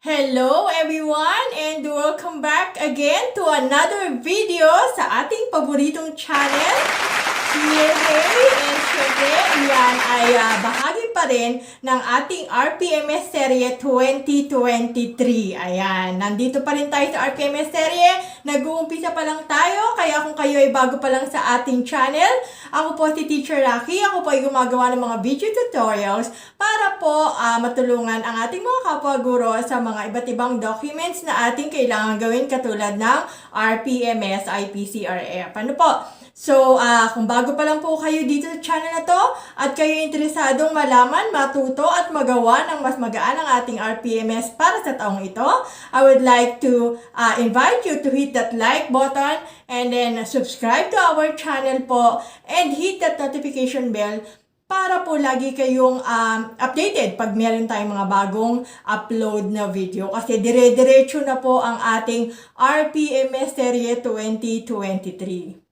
Hello everyone and welcome back again to another video sa ating paboritong channel, Highly. And syempre, yan ay bahagi pa rin ng ating RPMS serye 2023. Ayan, nandito pa rin tayo sa RPMS serye. Nag-uumpisa pa lang tayo, kaya kung kayo ay bago pa lang sa ating channel, ako po si Teacher Rocky. Ako po ay gumagawa ng mga video tutorials para po matulungan ang ating mga kapwa-guro sa mga iba't ibang documents na ating kailangan gawin katulad ng RPMS, IPCRF. Ano po? So, kung bago pa lang po kayo dito sa channel na to at kayo interesadong malaman, matuto at magawa ng mas magaan ang ating RPMS para sa taong ito, I would like to invite you to hit that like button and then subscribe to our channel po and hit that notification bell para po lagi kayong updated pag meron tayong mga bagong upload na video. Kasi dire-diretso na po ang ating RPMS serye 2023.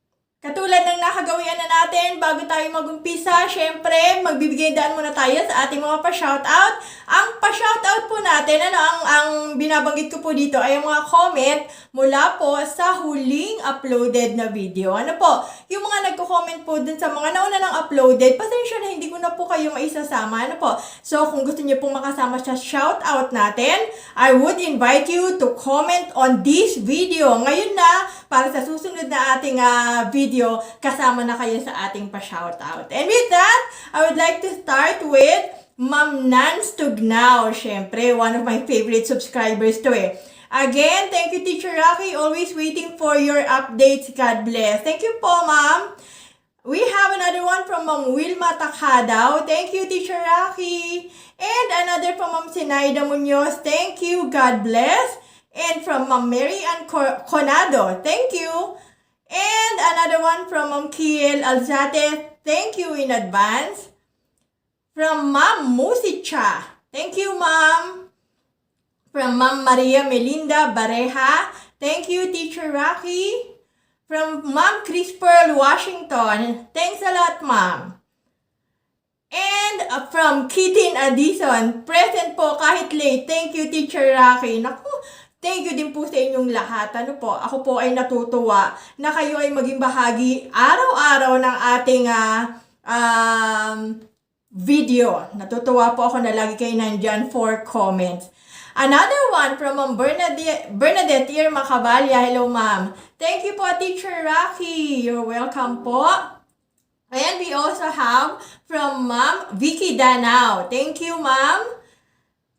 Katulad ng nakagawian na natin, bago tayo mag-umpisa, syempre, magbibigay daan muna tayo sa ating mga pa-shoutout. Ang pa-shoutout po natin, ang binabanggit ko po dito ay ang mga comment mula po sa huling uploaded na video. Ano po? Yung mga nagko-comment po dun sa mga nauna nang uploaded, pasensya na hindi ko na po kayo maisasama. Ano po? So, kung gusto niyo pong makasama sa shoutout natin, I would invite you to comment on this video. Ngayon na, para sa susunod na ating video, kasama na kayo sa ating pa-shoutout. And with that, I would like to start with Ma'am Nance Tugnaw. Syempre, one of my favorite subscribers to eh. Again, thank you Teacher Rocky. Always waiting for your updates. God bless. Thank you po, Ma'am. We have another one from Ma'am Wilma Takadaw. Thank you, Teacher Rocky. And another from Ma'am Sinaida Munoz. Thank you. God bless. And from Ma'am Mary Ann Conado. Thank you. And another one from Ma'am Kiel Alzate. Thank you in advance. From Ma'am Musicha. Thank you, Ma'am. From Ma'am Maria Melinda Bareja. Thank you, Teacher Rocky. From Ma'am Chris Pearl Washington. Thanks a lot, Ma'am. And from Kitin Addison. Present po kahit late. Thank you, Teacher Rocky. Naku, thank you din po sa inyong lahat. Ano po, ako po ay natutuwa na kayo ay maging bahagi araw-araw ng ating video. Natutuwa po ako na lagi kayo nandyan for comments. Another one from Ma'am Bernadette Irma Cabalya. Hello, Ma'am. Thank you po, Teacher Rocky. You're welcome po. And we also have from Ma'am Vicky Danao. Thank you, Ma'am.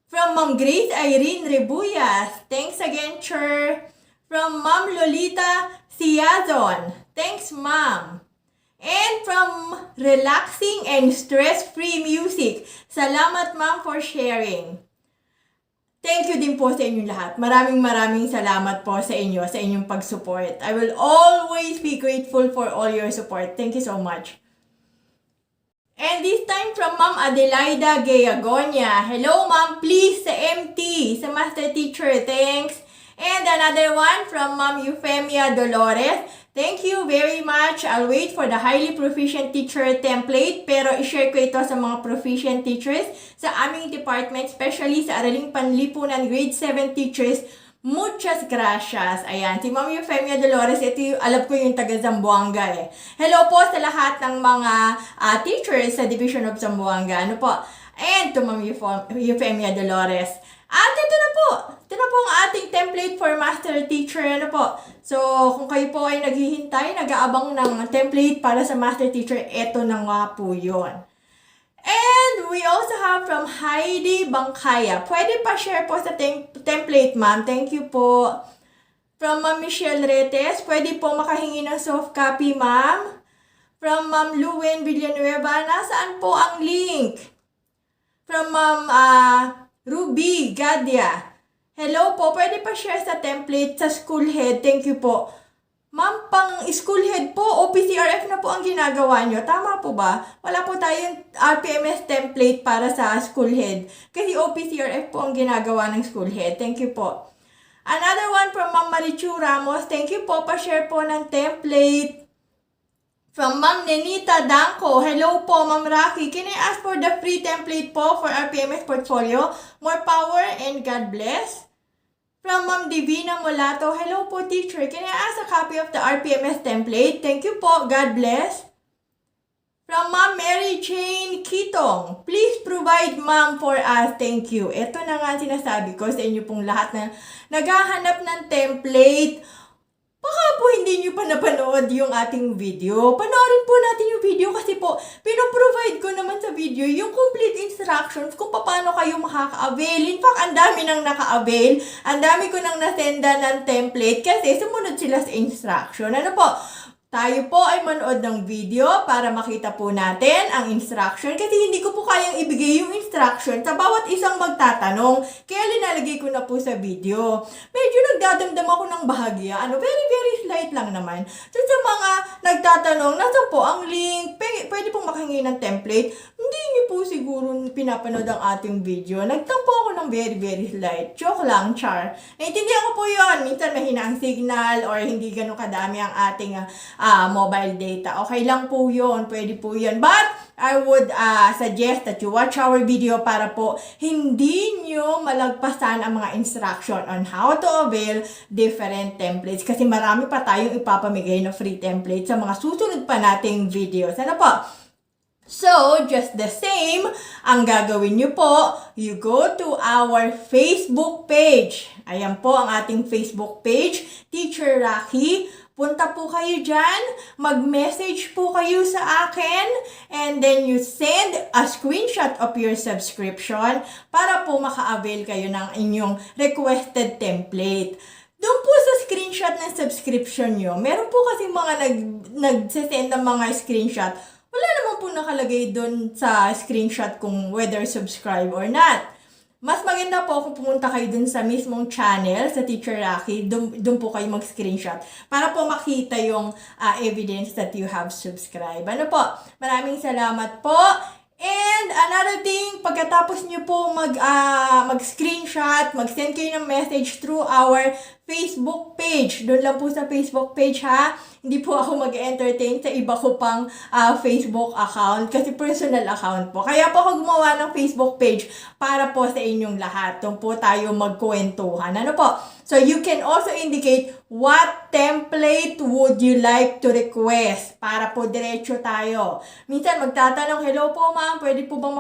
From Ma'am Grace Irene Rebuyas. Thanks again, Chur. From Ma'am Lolita Siazon. Thanks, Ma'am. And from Relaxing and Stress-Free Music. Salamat, Ma'am, for sharing. Thank you din po sa inyong lahat. Maraming salamat po sa inyo, sa inyong pag-support. I will always be grateful for all your support. Thank you so much. And this time from Ma'am Adelaida Gayagonia. Hello, Ma'am. Please, sa MT, sa Master Teacher. Thanks. And another one from Ma'am Euphemia Dolores. Thank you very much. I'll wait for the Highly Proficient Teacher template. Pero i-share ko ito sa mga Proficient Teachers sa aming department, especially sa Araling Panlipunan Grade 7 Teachers. Muchas gracias. Ayan, si Ma'am Euphemia Dolores, ito yung, alam ko yung taga Zamboanga eh. Hello po sa lahat ng mga teachers sa Division of Zamboanga. Ano po? And to Ma'am Euphemia Dolores. At ito na po. Ito na po ang ating template for Master Teacher. Ano po? So, kung kayo po ay naghihintay, nag-aabang ng template para sa Master Teacher, ito na nga po yun. And we also have from Heidi Bangkaya. Pwede pa share po sa template, ma'am. Thank you po. From Ma'am Michelle Retes, pwede po makahingi ng soft copy, ma'am. From Ma'am Luen Villanueva, nasaan po ang link? From Ma'am Ruby Gadia. Hello po, pwede pa share sa template sa school head. Thank you po. Ma'am, pang school head po, OPCRF na po ang ginagawa nyo. Tama po ba? Wala po tayong RPMS template para sa school head. Kasi OPCRF po ang ginagawa ng school head. Thank you po. Another one from Ma'am Marichu Ramos. Thank you po. Pa-share po ng template. From Ma'am Nenita Danko, hello po Ma'am Rocky. Can I ask for the free template po for RPMS portfolio? More power and God bless. From Ma'am Divina Molato, hello po teacher. Can I ask a copy of the RPMS template? Thank you po. God bless. From Ma'am Mary Jane Kitong, please provide ma'am for us. Thank you. Ito na nga sinasabi ko sa inyo pong lahat na naghahanap ng template. Baka po hindi nyo pa napanood yung ating video. Panoorin po natin yung video kasi po, pinoprovide ko naman sa video yung complete instructions kung paano kayo makaka-avail. In fact, ang dami nang naka-avail. Ang dami ko nang nasenda ng template kasi sumunod sila sa instruction. Ano po? Tayo po ay manood ng video para makita po natin ang instruction kasi hindi ko po kayang ibigay yung instruction sa bawat isang magtatanong. Kaya linalagay ko na po sa video. Medyo nagdadamdam ako ng bahagya. Very slight lang naman. So sa mga nagtatanong, nasa po ang link, pwede pong makahingi ng template. Hindi niyo po siguro pinapanood ang ating video. Nagtampo ako ng very slight. Joke lang, char. Naintindihan ko po yun. Minsan mahina ang signal or hindi ganun kadami ang ating mobile data. Okay lang po yun. Pwede po yun. But, I would suggest that you watch our video para po hindi nyo malagpasan ang mga instruction on how to avail different templates. Kasi marami pa tayong ipapamigay na free templates sa mga susunod pa nating videos. Ano po? So, just the same, ang gagawin nyo po, you go to our Facebook page. Ayan po ang ating Facebook page, Teacher Rocky. Punta po kayo dyan, mag-message po kayo sa akin, and then you send a screenshot of your subscription para po maka-avail kayo ng inyong requested template. Doon po sa screenshot ng subscription nyo, meron po kasi mga nag-send ng mga screenshot. Wala naman po nakalagay doon sa screenshot kung whether subscribe or not. Mas maganda po kung pumunta kayo dun sa mismong channel, sa Teacher Rocky, dun po kayo mag-screenshot para po makita yung evidence that you have subscribed. Ano po? Maraming salamat po. And another thing, pagkatapos nyo po mag-screenshot, mag-send kayo ng message through our Facebook page. Doon lang po sa Facebook page ha. Hindi po ako mag-entertain sa iba ko pang Facebook account kasi personal account po. Kaya po ako gumawa ng Facebook page para po sa inyong lahat. Doon po tayo magkwentuhan. Ano po? So you can also indicate what template would you like to request para po diretso tayo. Minsan magtatanong, hello po ma'am, pwede po bang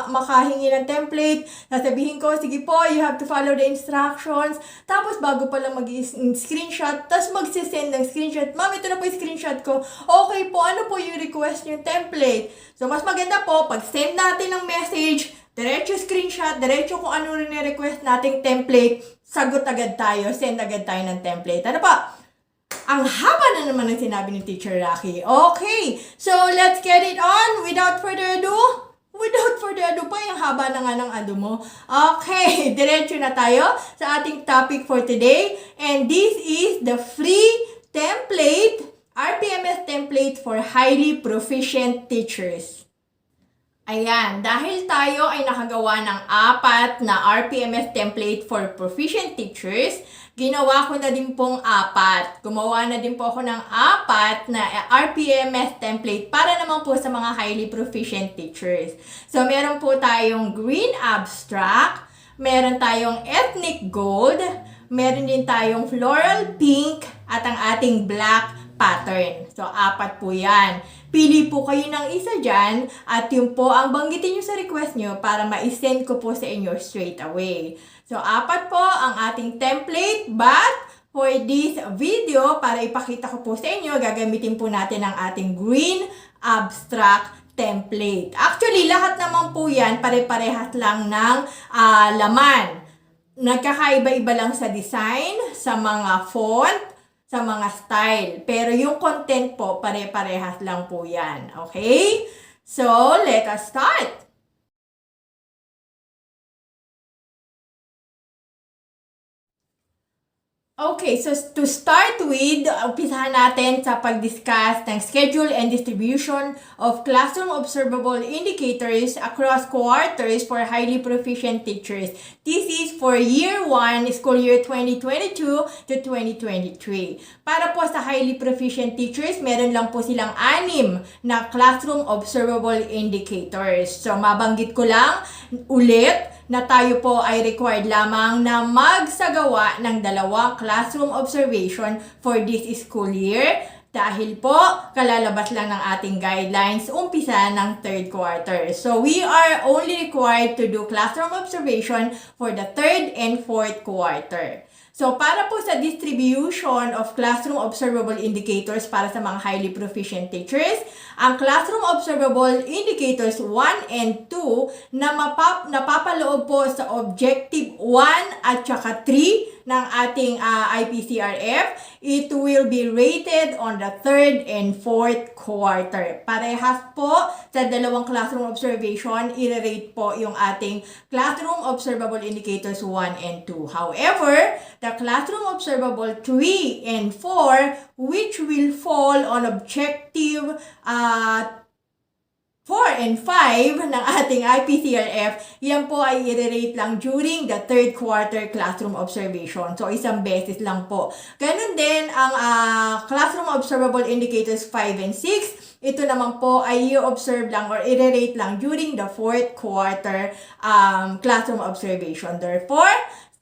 makahingi ng template? Sasabihin ko, sige po, you have to follow the instructions. Tapos bago pala mag-screenshot, tapos magsisend ng screenshot, ma'am, ito na po yung screenshot ko. Okay po, ano po yung request yung template? So mas maganda po, pag send natin ng message, diretso screenshot, diretso kung ano rin request nating template, sagot agad tayo, send agad tayo ng template. Ano pa? Ang haba na naman ng sinabi ni Teacher Rocky. Okay, so let's get it on. Without further ado pa, yung haba na nga ng ado mo. Okay, diretso na tayo sa ating topic for today. And this is the free template, RPMS template for highly proficient teachers. Ayan, dahil tayo ay nakagawa ng 4 na RPMS template for proficient teachers, ginawa ko na din pong 4. Gumawa na din po ako ng 4 na RPMS template para naman po sa mga highly proficient teachers. So, meron po tayong green abstract, meron tayong ethnic gold, meron din tayong floral pink, at ang ating black pattern. So, 4 po yan. Pili po kayo ng isa dyan at yun po ang banggitin nyo sa request nyo para ma-send ko po sa inyo straight away. So, 4 po ang ating template, but for this video, para ipakita ko po sa inyo, gagamitin po natin ang ating green abstract template. Actually, lahat naman po yan, pare-parehas lang ng laman. Nagkakaiba-iba lang sa design, sa mga font, sa mga style. Pero yung content po, pare-parehas lang po yan. Okay? So, let us start! Okay, so to start with, umpisahan natin sa pag-discuss ng schedule and distribution of classroom observable indicators across quarters for highly proficient teachers. This is for year 1, school year 2022 to 2023. Para po sa highly proficient teachers, meron lang po silang 6 na classroom observable indicators. So, mabanggit ko lang ulit na tayo po ay required lamang na magsagawa ng 2 classroom observation for this school year dahil po kalalabas lang ng ating guidelines umpisa ng 3rd quarter. So we are only required to do classroom observation for the 3rd and 4th quarter. So, para po sa distribution of classroom observable indicators para sa mga highly proficient teachers, ang classroom observable indicators 1 and 2 na napapaloob po sa objective 1 at saka 3 ng ating IPCRF, it will be rated on the 3rd and 4th quarter. Parehas po sa 2 classroom observation, i-rate po yung ating classroom observable indicators 1 and 2. However, the classroom observable 3 and 4, which will fall on objective 4 and 5 ng ating IPCRF, yan po ay i-rate lang during the 3rd quarter classroom observation. So, isang beses lang po. Ganun din ang classroom observable indicators 5 and 6. Ito naman po ay i-observe lang or i-rate lang during the 4th quarter classroom observation. Therefore,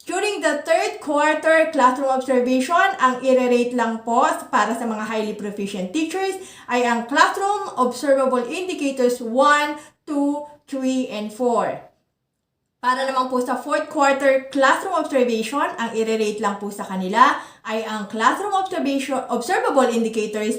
during the 3rd quarter classroom observation, ang i-rate lang po para sa mga highly proficient teachers ay ang classroom observable indicators 1, 2, 3, and 4. Para naman po sa 4th quarter classroom observation, ang i-rate lang po sa kanila ay ang classroom observable indicators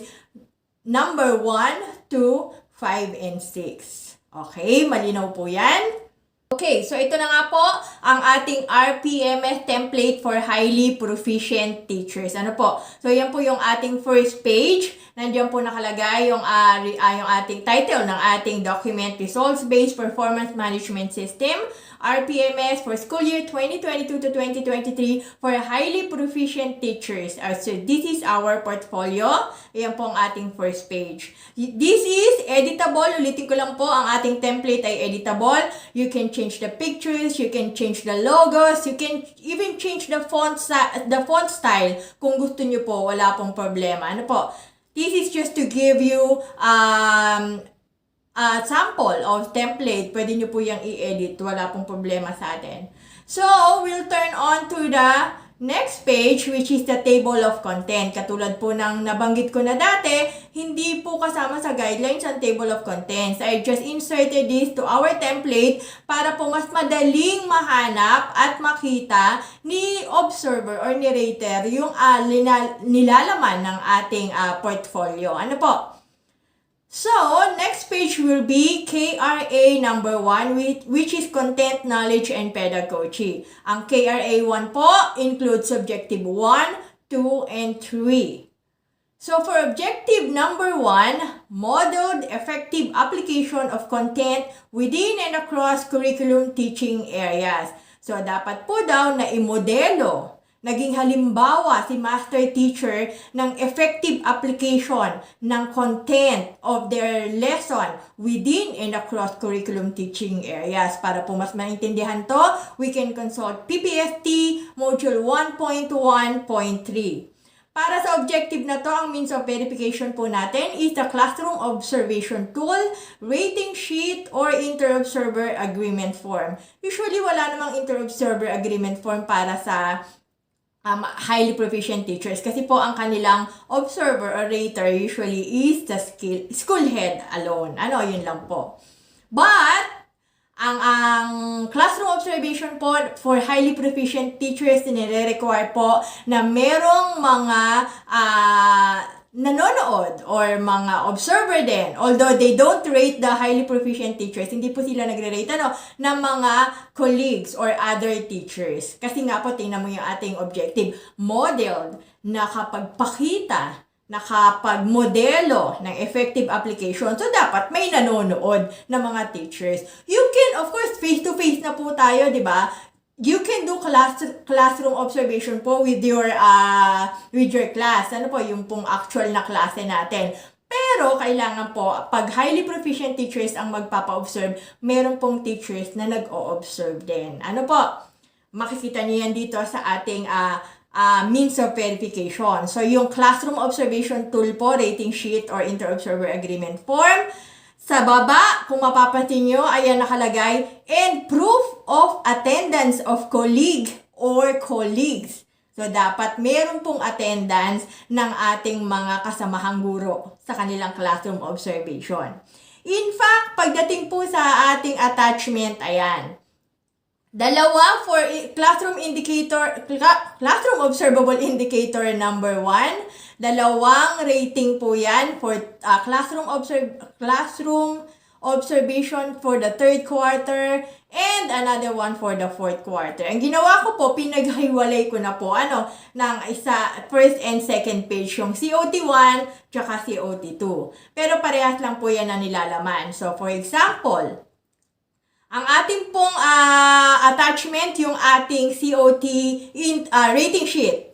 number 1, 2, 5, and 6. Okay, malinaw po yan. Okay, so ito na nga po ang ating RPMS template for highly proficient teachers. Ano po? So, yan po yung ating first page. Nandiyan po nakalagay yung ating title ng ating document, Results-Based Performance Management System, RPMS for school year 2022 to 2023 for highly proficient teachers. So, this is our portfolio. Ayan po ang ating first page. This is editable. Ulitin ko lang po, ang ating template ay editable. You can change the pictures, you can change the logos, you can even change the font style. Kung gusto nyo po, wala pong problema. Ano po? This is just to give you sample of template. Pwede nyo po yung i-edit. Wala pong problema sa atin. So, we'll turn on to the next page, which is the table of content. Katulad po ng nabanggit ko na dati, hindi po kasama sa guidelines ang table of contents. I just inserted this to our template para po mas madaling mahanap at makita ni observer or ni rater yung nilalaman ng ating portfolio. Ano po? So, next page will be KRA number 1, which is Content, Knowledge, and Pedagogy. Ang KRA 1 po includes Objective 1, 2, and 3. So, for Objective number 1, Modeled Effective Application of Content within and across curriculum teaching areas. So, dapat po daw na imodelo, naging halimbawa si master teacher ng effective application ng content of their lesson within and across curriculum teaching areas. Para po mas maintindihan to, we can consult PPST Module 1.1.3. Para sa objective na to, ang means of verification po natin is the Classroom Observation Tool, Rating Sheet, or Inter-Observer Agreement Form. Usually, wala namang Inter-Observer Agreement Form para sa highly proficient teachers kasi po ang kanilang observer or rater usually is the school head alone. Ano, yun lang po. But, ang classroom observation po for highly proficient teachers, nire-require po na merong mga nanonood or mga observer din. Although they don't rate the highly proficient teachers, hindi po sila nagre-rate ng mga colleagues or other teachers. Kasi nga po, tingnan mo yung ating objective. Modeled, nakapagpakita, nakapagmodelo ng effective application. So, dapat may nanonood na mga teachers. You can, of course, face-to-face na po tayo, di ba? you can do classroom observation po with your class. Ano po, yung pong actual na klase natin. Pero, kailangan po, pag highly proficient teachers ang magpapa-observe, meron pong teachers na nag-o-observe din. Ano po? Makikita niyo yan dito sa ating means of verification. So, yung classroom observation tool po, rating sheet or inter-observer agreement form. Sa baba, kung mapapansin nyo, ayan nakalagay, and proof of attendance of colleague or colleagues. So, dapat meron pong attendance ng ating mga kasamahang guro sa kanilang classroom observation. In fact, pagdating po sa ating attachment, ayan, dalawa for classroom observable indicator number 1, dalawang rating po yan for classroom observation for the 3rd quarter and another one for the 4th quarter. Ang ginawa ko po, pinaghiwalay ko na po ng first and second page yung COT1 tsaka COT2. Pero parehas lang po yan na nilalaman. So for example, ang ating pong attachment, yung ating COT rating sheet.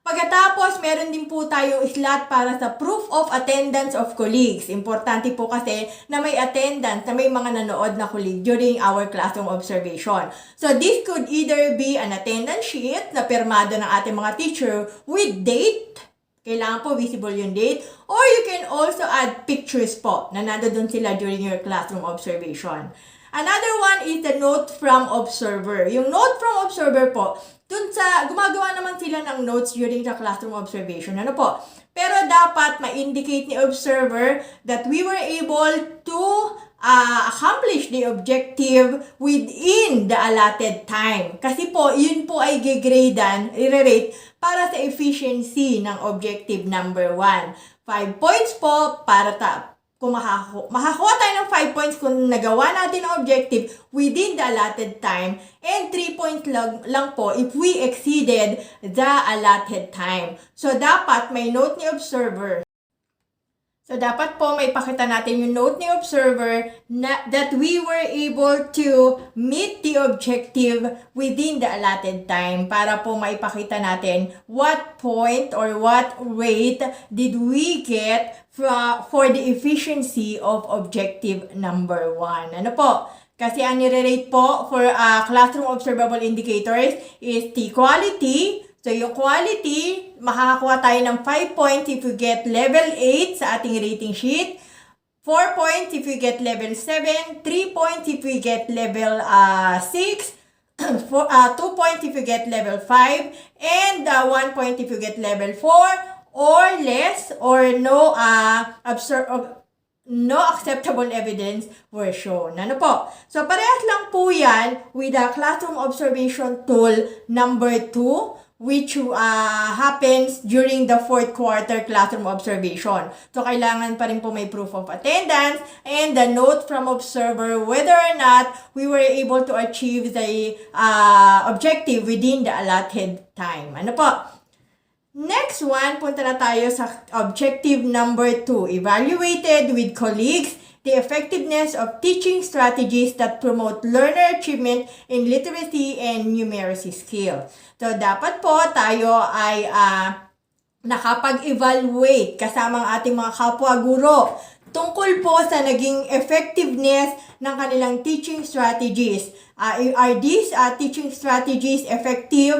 Pagkatapos, meron din po tayong slot para sa proof of attendance of colleagues. Importante po kasi na may attendance, na may mga nanood na colleague during our classroom observation. So, this could either be an attendance sheet na pirmado ng ating mga teacher with date. Kailangan po visible yung date. Or you can also add pictures po na nandoon sila during your classroom observation. Another one is the note from observer. Yung note from observer po, dun sa, gumagawa naman sila ng notes during the classroom observation. Ano po? Pero dapat ma-indicate ni observer that we were able to accomplish the objective within the allotted time. Kasi po, yun po ay gigradean, i-rate para sa efficiency ng objective number 1. 5 points po para kung makakuha tayo ng 5 points kung nagawa natin ang objective within the allotted time, and 3 points lang po if we exceeded the allotted time. So, dapat may note ni observer. So, dapat po may pakita natin yung note ni observer that we were able to meet the objective within the allotted time para po maipakita natin what point or what rate did we get for the efficiency of objective number 1. Ano po? Kasi ang nire-rate po for classroom observable indicators is the quality. So, yung quality, makakakuha tayo ng 5 points if we get level 8 sa ating rating sheet, 4 points if we get level 7, 3 points if we get level 6, 2 points if we get level 5, and 1 point if we get level 4, or less, or no acceptable evidence were shown. Ano po? So, parehas lang po yan with the classroom observation tool number 2, which happens during the 4th quarter classroom observation. So, kailangan pa rin po may proof of attendance and the note from observer whether or not we were able to achieve the objective within the allotted time. Ano po? Next one, punta na tayo sa objective number 2. Evaluated with colleagues the effectiveness of teaching strategies that promote learner achievement in literacy and numeracy skills. So, dapat po tayo ay nakapag-evaluate kasama ang ating mga kapwa guro tungkol po sa naging effectiveness ng kanilang teaching strategies. Are these teaching strategies effective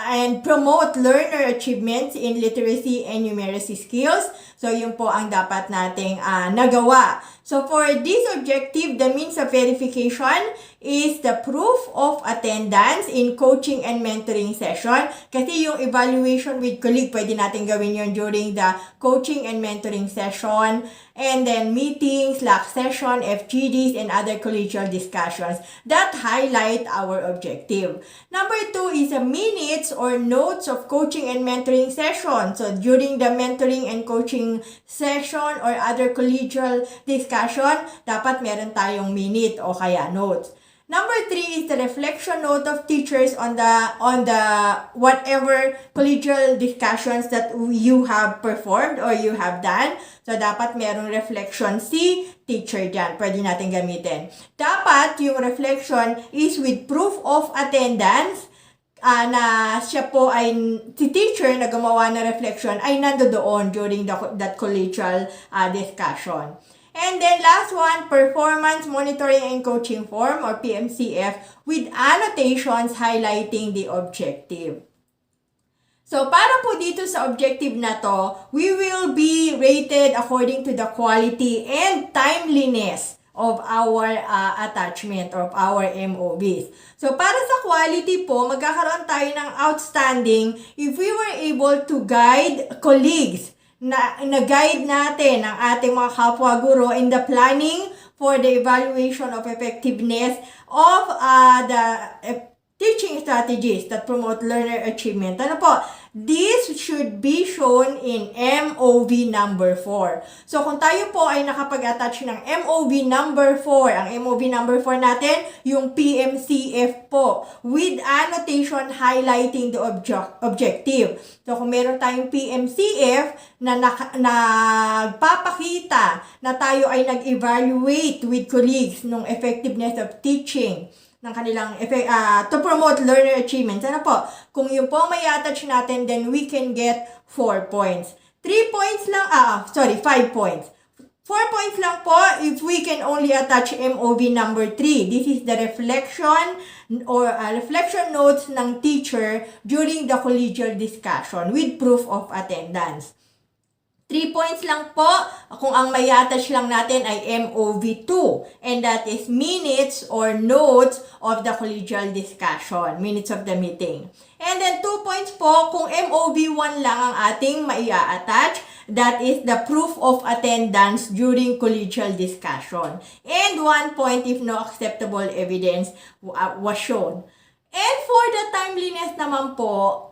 and promote learner achievements in literacy and numeracy skills? So, yun po ang dapat nating nagawa. So, for this objective, the means of verification is the proof of attendance in coaching and mentoring session. Kasi yung evaluation with colleague, pwede natin gawin yun during the coaching and mentoring session. And then meetings, Slack session, FGDs, and other collegial discussions that highlight our objective. Number 2 is minutes or notes of coaching and mentoring session. So, during the mentoring and coaching session or other collegial discussion, dapat meron tayong minute o kaya notes. Number 3 is the reflection note of teachers on the whatever collegial discussions that you have performed or you have done. So, dapat merong reflection si teacher dyan. Pwede natin gamitin. Dapat yung reflection is with proof of attendance na siya po ay, si teacher na gumawa ng reflection ay nandoon during that collegial discussion. And then last one, performance monitoring and coaching form or PMCF with annotations highlighting the objective. So, para po dito sa objective na to, we will be rated according to the quality and timeliness of our attachment or of our MOBs. So, para sa quality po, magkakaroon tayo ng outstanding if we were able to guide colleagues na-guide natin ang ating mga kapwa guro in the planning for the evaluation of effectiveness of the teaching strategies that promote learner achievement. Ano po? This should be shown in MOV number 4. So, kung tayo po ay nakapag-attach ng MOV number 4, ang MOV number 4 natin, yung PMCF po, with annotation highlighting the objective. So, kung meron tayong PMCF na nagpapakita na tayo ay nag-evaluate with colleagues ng effectiveness of teaching, ng kanilang to promote learner achievements. Ano po? Kung yun po may attach natin, then we can get 4 points. 3 points lang, 5 points. 4 points lang po if we can only attach MOV number 3. This is the reflection or reflection notes ng teacher during the collegial discussion with proof of attendance. 3 points lang po kung ang may attach lang natin ay MOV2, and that is minutes or notes of the collegial discussion, minutes of the meeting. And then 2 points po kung MOV1 lang ang ating maia-attach, that is the proof of attendance during collegial discussion. And 1 point if no acceptable evidence was shown. And for the timeliness naman po,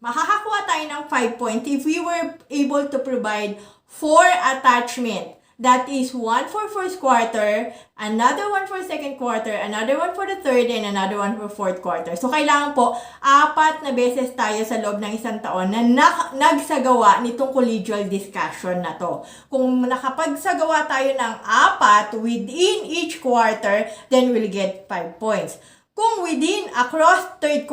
makakakuha tayo ng 5 points if we were able to provide 4 attachment. That is 1 for first quarter, another 1 for second quarter, another 1 for the third, and another 1 for fourth quarter. So, kailangan po, 4 na beses tayo sa loob ng isang taon na nagsagawa nitong collegial discussion na to. Kung nakapagsagawa tayo ng 4 within each quarter, then we'll get 5 points. Kung across 3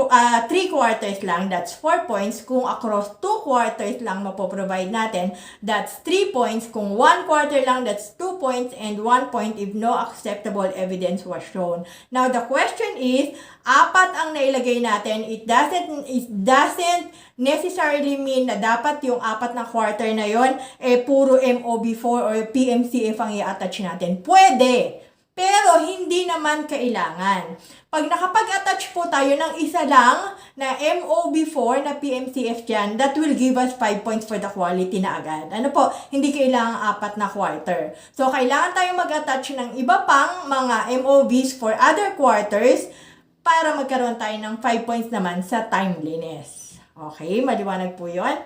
quarters lang, that's 4 points. Kung across 2 quarters lang mapoprovide natin, that's 3 points. Kung 1 quarter lang, that's 2 points and 1 point if no acceptable evidence was shown. Now, the question is, 4 ang nailagay natin. It doesn't necessarily mean na dapat yung 4 na quarter na yon puro MOB4 or PMCF ang i-attach natin. Pwede! Pero hindi naman kailangan. Pag nakapag-attach po tayo ng isa lang na MOB4 na PMCF dyan, that will give us 5 points for the quality na agad. Ano po? Hindi kailangan 4 na quarter. So, kailangan tayo mag-attach ng iba pang mga MOBs for other quarters para magkaroon tayo ng 5 points naman sa timeliness. Okay? Maliwanag po yun?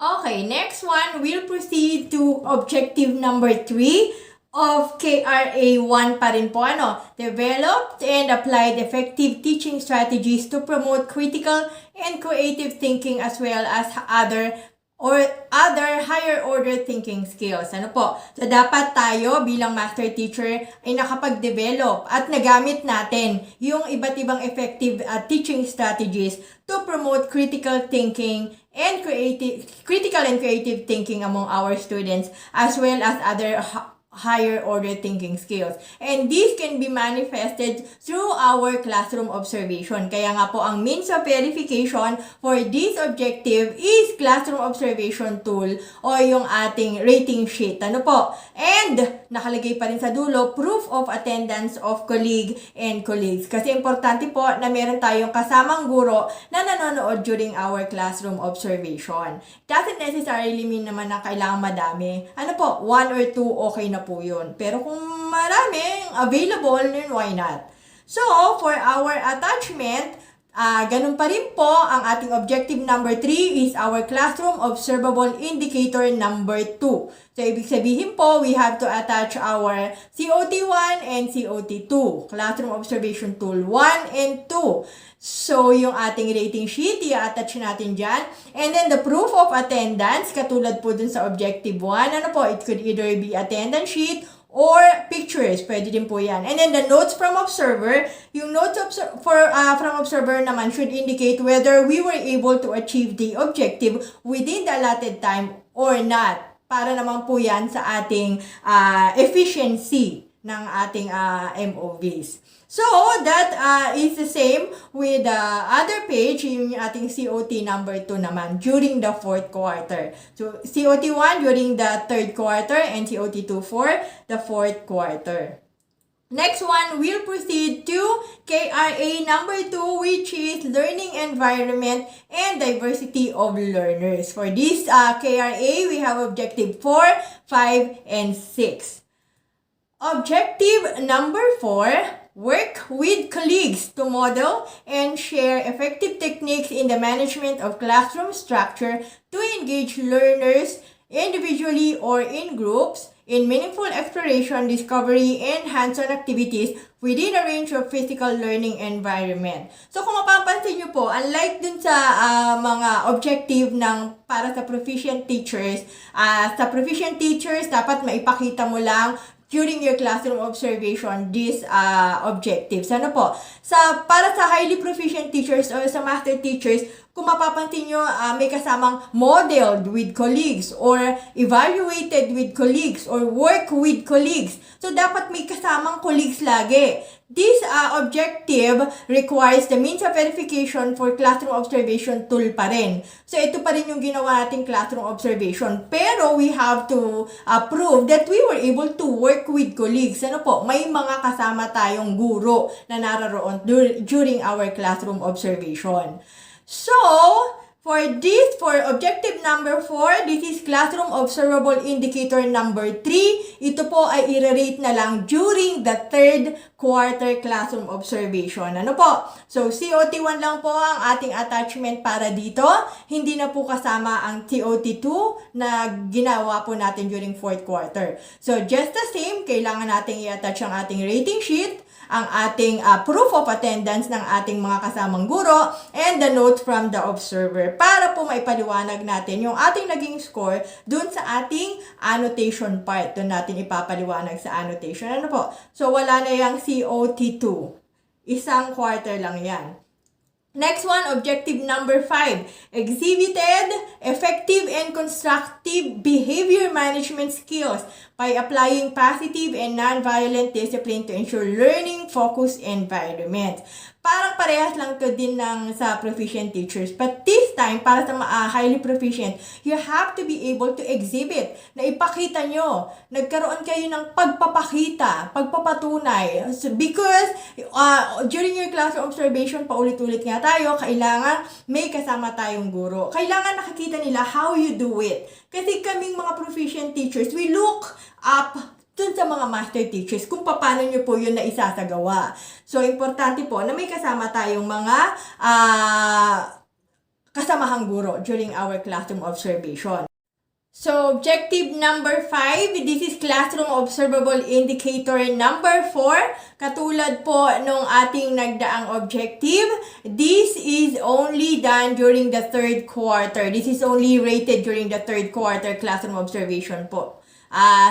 Okay, next one, we'll proceed to objective number 3. Of KRA 1 pa rin po, developed and applied effective teaching strategies to promote critical and creative thinking as well as other higher order thinking skills. Ano po? So, dapat tayo bilang master teacher ay nakapag-develop at nagamit natin yung iba't ibang effective teaching strategies to promote critical and creative thinking among our students as well as other higher order thinking skills. And this can be manifested through our classroom observation. Kaya nga po, ang means of verification for this objective is classroom observation tool o yung ating rating sheet. Ano po? And nakalagay pa rin sa dulo, proof of attendance of colleague and colleagues. Kasi importante po na meron tayong kasamang guro na nanonood during our classroom observation. Doesn't necessarily mean naman na kailangan madami. Ano po? 1 or 2, okay na po yun. Pero kung maraming available, then why not? So, for our attachment, Ganun pa rin po, ang ating objective number 3 is our classroom observable indicator number 2. So, ibig sabihin po, we have to attach our COT1 and COT2, Classroom Observation Tool 1 and 2. So, yung ating rating sheet, i-attach natin dyan. And then, the proof of attendance, katulad po dun sa objective 1, ano po, it could either be attendance sheet or pictures, pwede din po yan. And then the notes from observer, yung notes from observer naman should indicate whether we were able to achieve the objective within the allotted time or not. Para naman po yan sa ating efficiency ng ating MOVs. So, that is the same with the other page, yung ating COT number 2 naman, during the 4th quarter. So, COT 1 during the 3rd quarter and COT 2 for the 4th quarter. Next one, we'll proceed to KRA number 2, which is Learning Environment and Diversity of Learners. For this KRA, we have objective 4, 5, and 6. Objective number 4, work with colleagues to model and share effective techniques in the management of classroom structure to engage learners individually or in groups in meaningful exploration, discovery, and hands-on activities within a range of physical learning environment. So kung mapapansin nyo po, unlike dun sa mga objective ng para sa proficient teachers, sa proficient teachers, dapat maipakita mo lang during your classroom observation, these objectives. Ano po? Para sa highly proficient teachers or sa master teachers, kung mapapansin nyo, may kasamang modeled with colleagues or evaluated with colleagues or work with colleagues. So, dapat may kasamang colleagues lagi. This objective requires the means of verification for classroom observation tool pa rin. So, ito pa rin yung ginawa nating classroom observation. Pero, we have to prove that we were able to work with colleagues. Ano po? May mga kasama tayong guro na nararoon during our classroom observation. So, for objective number 4, this is Classroom Observable Indicator number 3. Ito po ay i-rate na lang during the 3rd quarter classroom observation. Ano po? So, COT1 lang po ang ating attachment para dito. Hindi na po kasama ang COT2 na ginawa po natin during 4th quarter. So, just the same, kailangan natin i-attach ang ating rating sheet, ang ating proof of attendance ng ating mga kasamang guro, and the note from the observer para po maipaliwanag natin yung ating naging score dun sa ating annotation part. Dun natin ipapaliwanag sa annotation. Ano po? So, wala na yung COT2. Isang quarter lang yan. Next one, objective number 5, exhibited effective and constructive behavior management skills by applying positive and non-violent discipline to ensure learning focused environment. Parang parehas lang to din ng sa proficient teachers. But this time, para sa highly proficient, you have to be able to exhibit, na ipakita nyo. Nagkaroon kayo ng pagpapakita, pagpapatunay. So, because during your classroom observation, paulit-ulit nga tayo, kailangan may kasama tayong guro. Kailangan nakikita nila how you do it. Kasi kaming mga proficient teachers, we look up dun sa mga master teachers kung paano nyo po yun na isasagawa. So, importante po na may kasama tayong mga kasamahang guro during our classroom observation. So, objective number 5, this is Classroom Observable Indicator number 4. Katulad po nung ating nagdaang objective, this is only done during the 3rd quarter. This is only rated during the 3rd quarter classroom observation po.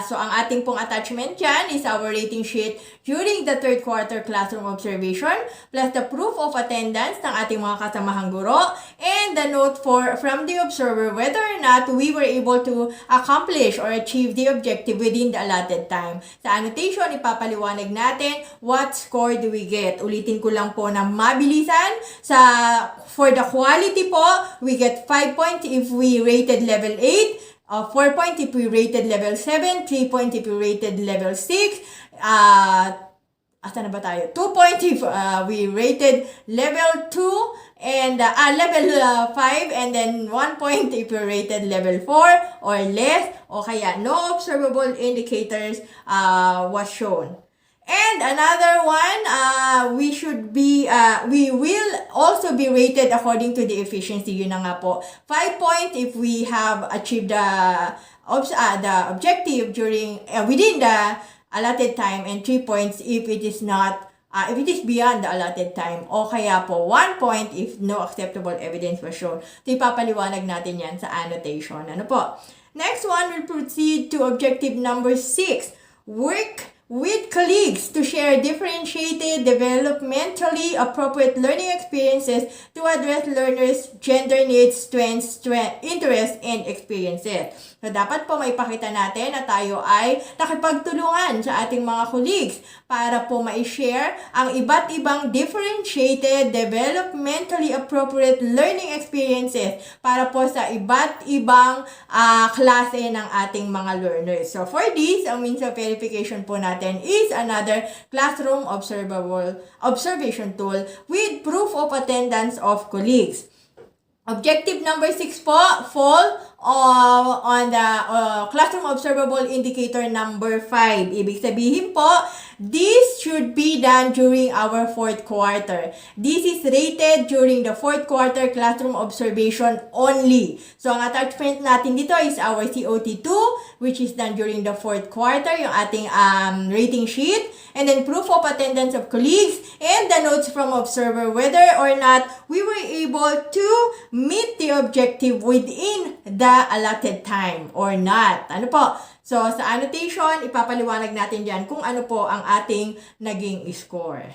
So, ang ating pong attachment dyan is our rating sheet during the 3rd quarter classroom observation plus the proof of attendance ng ating mga kasamahang guro and the note from the observer whether or not we were able to accomplish or achieve the objective within the allotted time. Sa annotation, ipapaliwanag natin what score do we get. Ulitin ko lang po na mabilisan. For the quality po, we get 5 points if we rated level 8. 4 points if we rated level 7, 3 points if we rated level 6, asa na ba tayo? 2 points if we rated level 2, and level 5, and then 1 point if we rated level 4 or less, o kaya no observable indicators was shown. And another one, we will also be rated according to the efficiency. Yun na nga po. 5 points if we have achieved the objective during within the allotted time, and 3 points if it is not if it is beyond the allotted time, o kaya po 1 point if no acceptable evidence was shown. So ipapaliwanag natin yan sa annotation. Ano po? Next one, we'll proceed to objective number 6. Work with colleagues to share differentiated, developmentally appropriate learning experiences to address learners' gender needs, strengths, interests, and experiences. So, dapat po may pakita natin na tayo ay nakipagtulungan sa ating mga colleagues para po ma-share ang iba't ibang differentiated, developmentally appropriate learning experiences para po sa iba't ibang klase ng ating mga learners. So, for this, ang means of verification po natin is another classroom observation tool with proof of attendance of colleagues. Objective number 6 po, fall on the classroom observable indicator number 5. Ibig sabihin po, this should be done during our 4th quarter. This is rated during the 4th quarter classroom observation only. So, ang attachment natin dito is our COT2, which is done during the 4th quarter, yung ating rating sheet, and then proof of attendance of colleagues, and the notes from observer whether or not we were able to meet the objective within the allotted time or not. Ano po? So, sa annotation, ipapaliwanag natin dyan kung ano po ang ating naging score.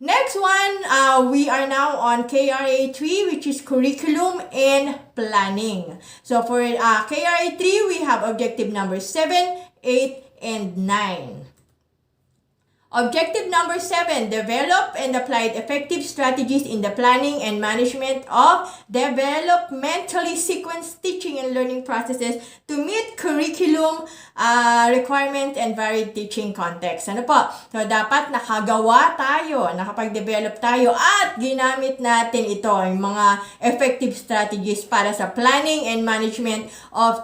Next one, we are now on KRA 3, which is Curriculum and Planning. So, for KRA 3, we have objective number 7, 8, and 9. Objective number 7, develop and apply effective strategies in the planning and management of developmentally sequenced teaching and learning processes to meet curriculum requirements and varied teaching contexts. Ano po? So, dapat nakagawa tayo, nakapag-develop tayo, at ginamit natin ito, yung mga effective strategies para sa planning and management of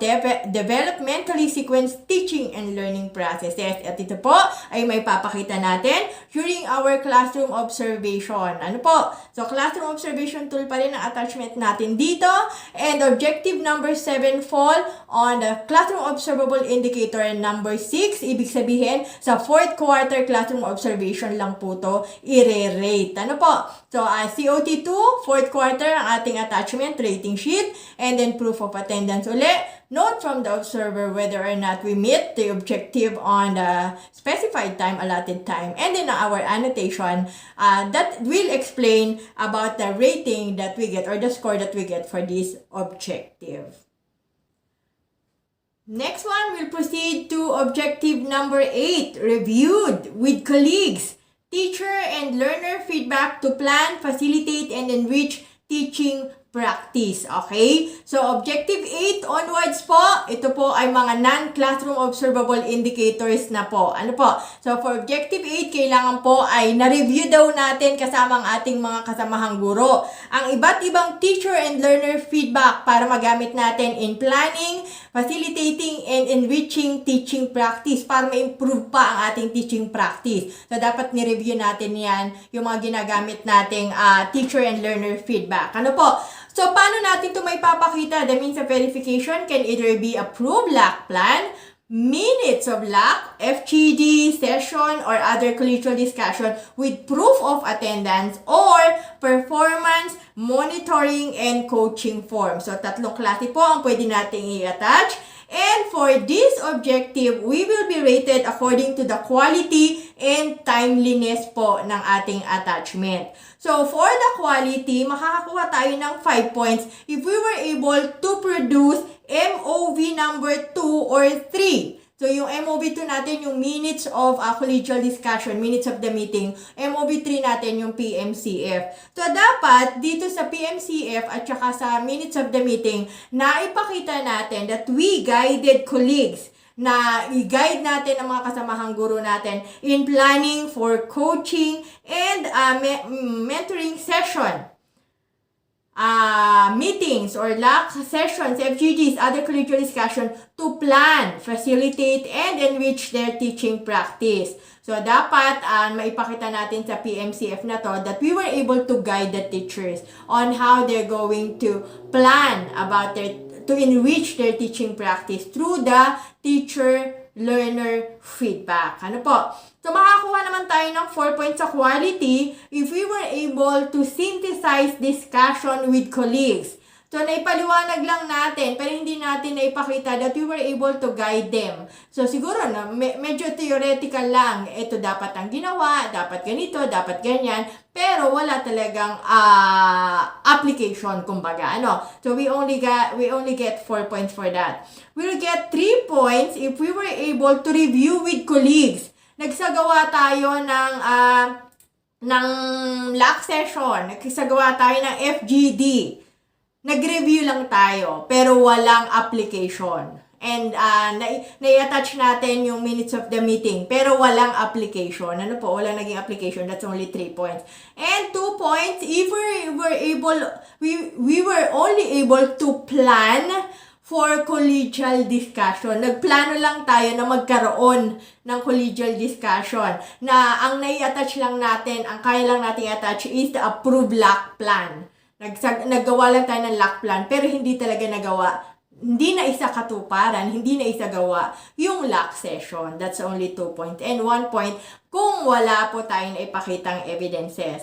developmentally sequenced teaching and learning processes. At ito po ay may papakita natin during our classroom observation. Ano po? So, classroom observation tool pa rin ang attachment natin dito. And objective number 7 fall on the classroom observable indicator number 6. Ibig sabihin, sa 4th quarter classroom observation lang po to i-rate. Ano po? So, COT2, 4th quarter, ang ating attachment, rating sheet, and then proof of attendance ulit. Note from the observer whether or not we meet the objective on the specified time, allotted time, and then our annotation that will explain about the rating that we get or the score that we get for this objective. Next one, we'll proceed to objective number 8, reviewed with colleagues, teacher and learner feedback to plan, facilitate, and enrich teaching practice. Okay? So, objective 8 onwards po, ito po ay mga non-classroom observable indicators na po. Ano po? So, for objective 8, kailangan po ay na-review daw natin kasama ang ating mga kasamahang guro ang iba't ibang teacher and learner feedback para magamit natin in planning, facilitating, and enriching teaching practice para ma-improve pa ang ating teaching practice. So, dapat ni-review natin yan, yung mga ginagamit nating teacher and learner feedback. Ano po? So, paano natin ito may papakita? The means of verification can either be approved LAC plan, minutes of LAC, FGD, session, or other collegial discussion with proof of attendance, or performance, monitoring, and coaching form. So, tatlong klase po ang pwede natin i-attach. And for this objective, we will be rated according to the quality and timeliness po ng ating attachment. So, for the quality, makakakuha tayo ng 5 points if we were able to produce MOV number 2 or 3. So, yung MOV2 natin, yung minutes of collegial discussion, minutes of the meeting. MOV3 natin, yung PMCF. So, dapat dito sa PMCF at saka sa minutes of the meeting, naipakita natin that we guided colleagues, na i-guide natin ang mga kasamahang guro natin in planning for coaching and mentoring session. meetings or LAC sessions, FGDs, other collegial discussion to plan, facilitate, and enrich their teaching practice. So, dapat maipakita natin sa PMCF na to that we were able to guide the teachers on how they're going to plan about to enrich their teaching practice through the teacher-learner feedback. Ano po? So, makakuha naman tayo ng 4 points sa quality if we were able to synthesize discussion with colleagues. So, naipaliwanag lang natin, pero hindi natin naipakita that we were able to guide them. So, siguro na medyo theoretical lang. Ito dapat ang ginawa, dapat ganito, dapat ganyan, pero wala talagang application, kumbaga. Ano? So, we only get 4 points for that. We'll get 3 points if we were able to review with colleagues. Nagsagawa tayo ng LAC session, nagsagawa tayo ng FGD. Nag-review lang tayo, pero walang application. And nai-attach natin yung minutes of the meeting, pero walang application. Ano po? Walang naging application. That's only 3 points. And 2 points, if we were only able to plan for collegial discussion. Nagplano lang tayo na magkaroon ng collegial discussion na ang nai-attach lang natin, ang kaya lang natin i-attach is the approved LAC plan. Naggawa lang tayo ng LAC plan, pero hindi talaga nagawa, hindi na isa katuparan, hindi na isa gawa yung LAC session. That's only 2 points. And 1 point kung wala po tayong ipakitang evidences.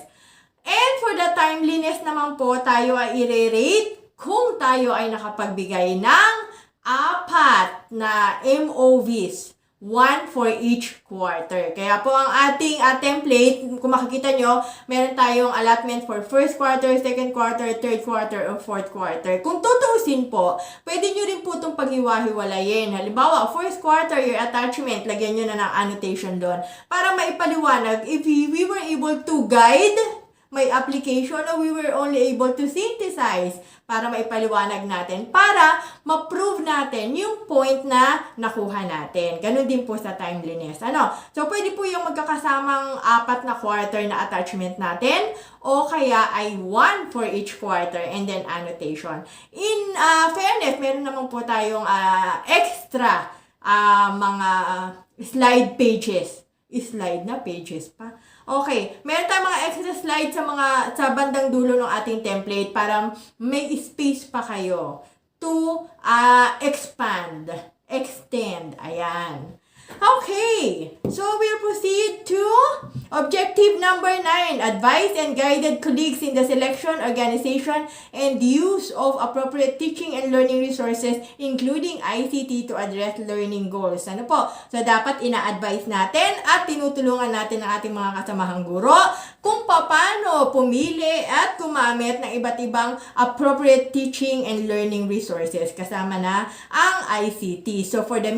And for the timeliness naman po, tayo ay i-rate kung tayo ay nakapagbigay ng 4 na MOVs. 1 for each quarter. Kaya po ang ating template, kung makikita nyo, meron tayong allotment for first quarter, second quarter, third quarter, or fourth quarter. Kung tutuusin po, pwede nyo rin po itong paghiwa-hiwalayin. Halimbawa, first quarter, your attachment, lagyan nyo na ng annotation doon. Para maipaliwanag, if we were able to guide may application o we were only able to synthesize para maipaliwanag natin, para ma-prove natin yung point na nakuha natin. Ganun din po sa timeliness. Ano? So, pwede po yung magkakasamang 4 na quarter na attachment natin o kaya ay 1 for each quarter and then annotation. In fairness, meron naman po tayong extra mga slide pages. Slide na pages pa. Okay, meron tayong mga extra slides sa bandang dulo ng ating template para may space pa kayo to expand, extend. Ayan. Okay, so we'll proceed to objective number 9. Advise and guided colleagues in the selection, organization, and use of appropriate teaching and learning resources, including ICT to address learning goals. Ano po? So, dapat ina-advise natin at tinutulungan natin ang ating mga kasamahang guro kung paano pumili at gumamit ng iba't ibang appropriate teaching and learning resources kasama na ang ICT. So, for the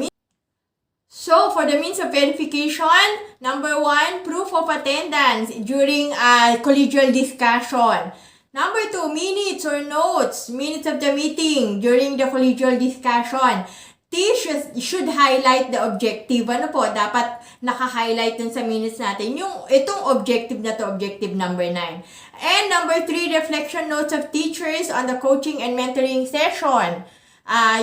means of verification, number 1, proof of attendance during collegial discussion. Number 2, minutes or notes, minutes of the meeting during the collegial discussion. Teachers should highlight the objective. Ano po? Dapat naka-highlight dun sa minutes natin. Itong objective na to, objective number 9. And number 3, reflection notes of teachers on the coaching and mentoring session.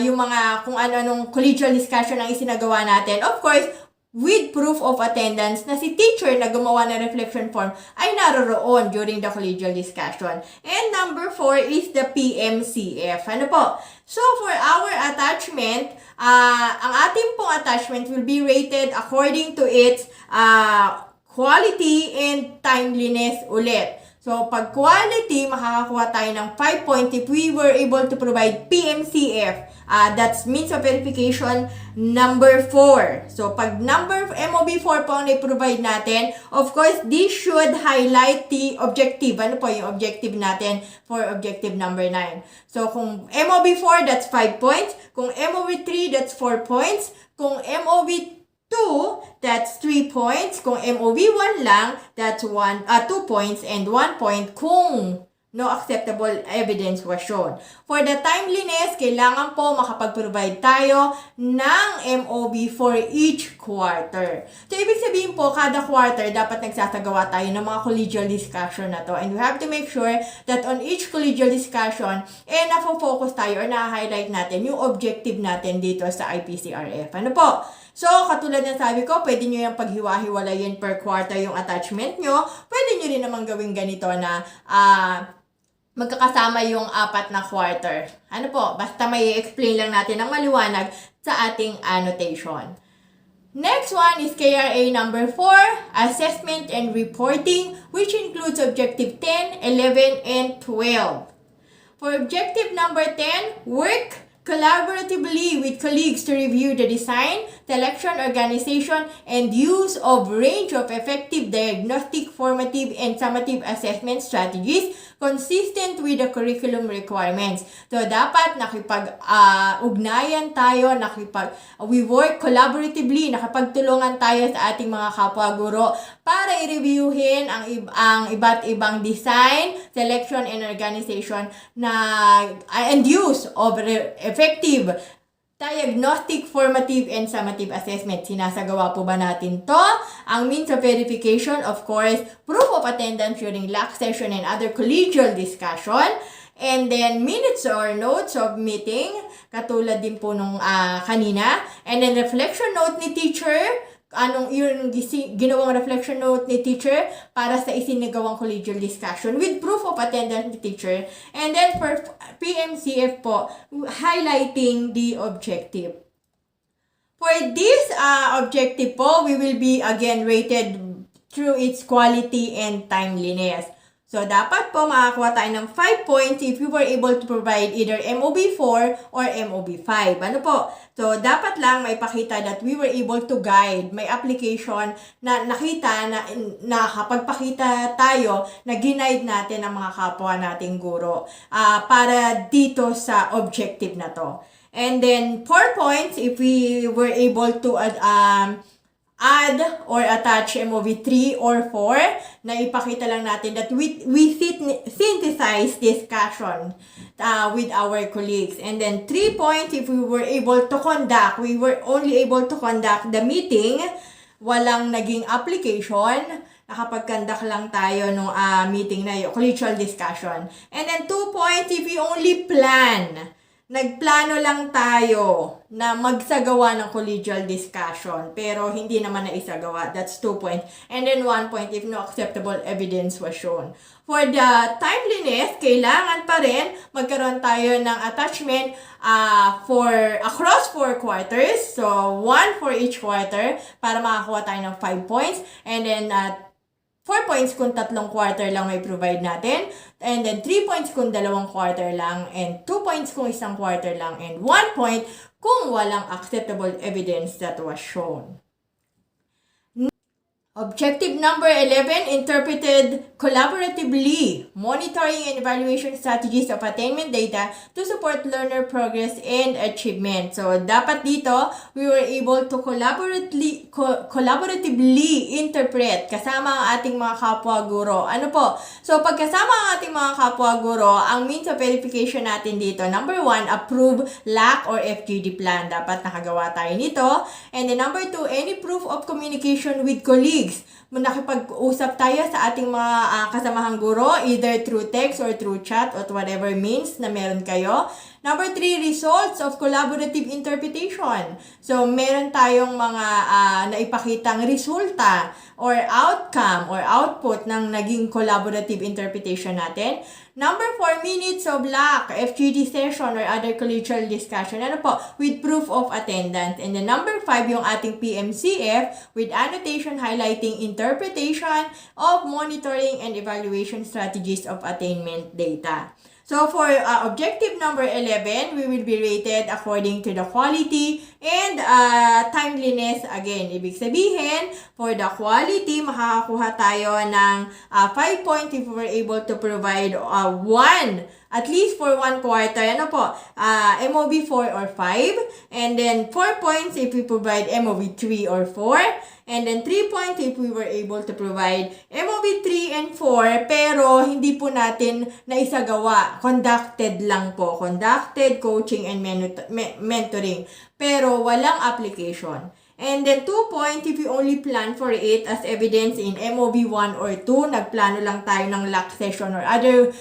Yung mga kung ano-anong collegial discussion ang isinagawa natin. Of course, with proof of attendance na si teacher na gumawa ng reflection form ay naroroon during the collegial discussion. And number 4 is the PMCF. Ano po? So, for our attachment, ang ating pong attachment will be rated according to its quality and timeliness ulit. So, pag quality, makakakuha tayo ng 5 points if we were able to provide PMCF. That's means of verification number 4. So, pag MOB 4 po ang i-provide natin, of course, this should highlight the objective. Ano po yung objective natin for objective number 9? So, kung MOB 4, that's 5 points. Kung MOB 3, that's 4 points. Kung MOB 2, that's 3 points. Kung MOV 1 lang, that's 2 points and 1 point kung No acceptable evidence was shown. For the timeliness, kailangan po makapag-provide tayo ng MOB for each quarter. So, ibig sabihin po, kada quarter, dapat nagsasagawa tayo ng mga collegial discussion na to. And we have to make sure that on each collegial discussion, nafo-focus tayo or na-highlight natin yung objective natin dito sa IPCRF. Ano po? So, katulad ng sabi ko, pwede nyo yung paghiwa-hiwalayin per quarter yung attachment nyo. Pwede nyo rin naman gawing ganito na magkakasama yung 4 na quarter. Ano po? Basta may explain lang natin ng maliwanag sa ating annotation. Next one is KRA number 4, Assessment and Reporting, which includes Objective 10, 11, and 12. For Objective number 10, work collaboratively with colleagues to review the design, selection, organization, and use of range of effective diagnostic, formative, and summative assessment strategies consistent with the curriculum requirements. So, dapat nakipag-ugnayan tayo, we work collaboratively, nakapagtulungan tayo sa ating mga kapwa-guro para i-reviewin ang iba't ibang design, selection, and organization and use of effective diagnostic, formative, and summative assessment. Sinasagawa po ba natin to? Ang means of verification, of course, proof of attendance during LAC session and other collegial discussion. And then, minutes or notes of meeting, katulad din po nung kanina. And then, reflection note ni teacher, anong yung ginawang reflection note ni teacher para sa isinagawang collegial discussion with proof of attendance ni teacher. And then for PMCF po, highlighting the objective. For this objective po, we will be again rated through its quality and timeliness. So, dapat po makakuha tayo ng 5 points if you were able to provide either MOB4 or MOB5. Ano po? So, dapat lang may pakita that we were able to guide. May application na nakita na kapagpakita tayo na ginaid natin ang mga kapwa nating guro para dito sa objective na to. And then, 4 points if we were able to add or attach MOV3 or 4 na ipakita lang natin that we synthesize discussion with our colleagues. And then 3 points if we were only able to conduct the meeting, walang naging application, nakapag-conduct lang tayo ng meeting na yun, collegial discussion. And then 2 points if we only nagplano lang tayo na magsagawa ng collegial discussion pero hindi naman naisagawa. That's 2 points. And then 1 point if no acceptable evidence was shown. For the timeliness, kailangan pa rin magkaroon tayo ng attachment across 4 quarters. So, 1 for each quarter para makakuha tayo ng 5 points. And then 4 points kung 3 quarter lang may provide natin. And then 3 points kung 2 quarter lang. And 2 points kung 1 quarter lang. And 1 point kung walang acceptable evidence that was shown. Objective number 11, interpreted collaboratively, monitoring and evaluation strategies of attainment data to support learner progress and achievement. So, dapat dito, we were able to collaboratively interpret kasama ang ating mga kapwa-guro. Ano po? So, pagkasama ang ating mga kapwa-guro, ang means of verification natin dito, number 1, approve LAC or FGD plan. Dapat nakagawa tayo nito. And then number 2, any proof of communication with colleagues. Nakipag-usap tayo sa ating mga kasamahang guro, either through text or through chat or whatever means na meron kayo. Number 3, results of collaborative interpretation. So, meron tayong mga naipakitang resulta or outcome or output ng naging collaborative interpretation natin. Number 4, minutes of LAC, FGD session or other collegial discussion. Ano po? With proof of attendance. And then number 5, yung ating PMCF with annotation highlighting interpretation of monitoring and evaluation strategies of attainment data. So for objective number 11, we will be rated according to the quality and timeliness. Again, ibig sabihin, for the quality, makakakuha tayo ng 5 points if we were able to provide at least for 1 quarter, MOB 4 or 5. And then 4 points if we provide MOB 3 or 4. And then 3 points if we were able to provide MOB 3 and 4, pero hindi po natin naisagawa. Conducted lang po. Conducted, coaching, and mentoring. Pero walang application. And then 2 points if we only plan for it as evidence in MOB 1 or 2. Nagplano lang tayo ng LAC session or other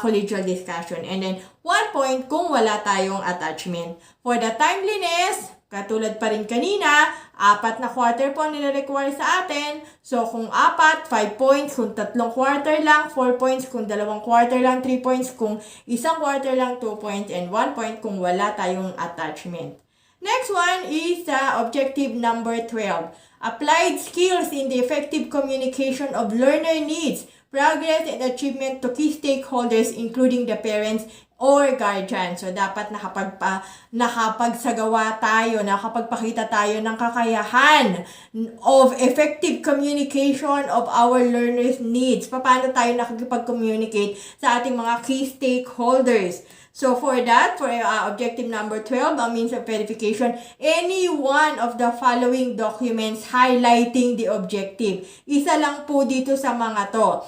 collegial discussion. And then 1 point kung wala tayong attachment. For the timeliness, katulad pa rin kanina, 4 na quarter po nire-require sa atin. So, kung 4, 5 points. Kung 3 quarter lang, 4 points. Kung 2 quarter lang, 3 points. Kung 1 quarter lang, 2 points. And 1 point kung wala tayong attachment. Next one is objective number 12. Applied skills in the effective communication of learner needs, progress, and achievement to key stakeholders including the parents or guardian. So, dapat nakapagsagawa tayo, nakapagpakita tayo ng kakayahan of effective communication of our learners' needs. Paano tayo nakikipag-communicate sa ating mga key stakeholders? So, for that, for objective number 12, ang means of verification, any one of the following documents highlighting the objective. Isa lang po dito sa mga to.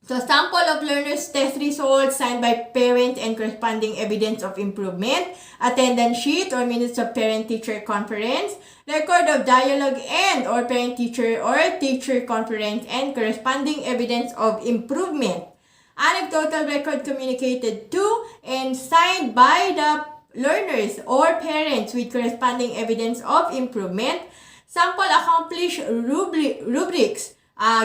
So, sample of learners' test results signed by parents and corresponding evidence of improvement, attendance sheet or minutes of parent-teacher conference, record of dialogue and or parent-teacher or teacher conference and corresponding evidence of improvement, anecdotal record communicated to and signed by the learners or parents with corresponding evidence of improvement, sample accomplished rubrics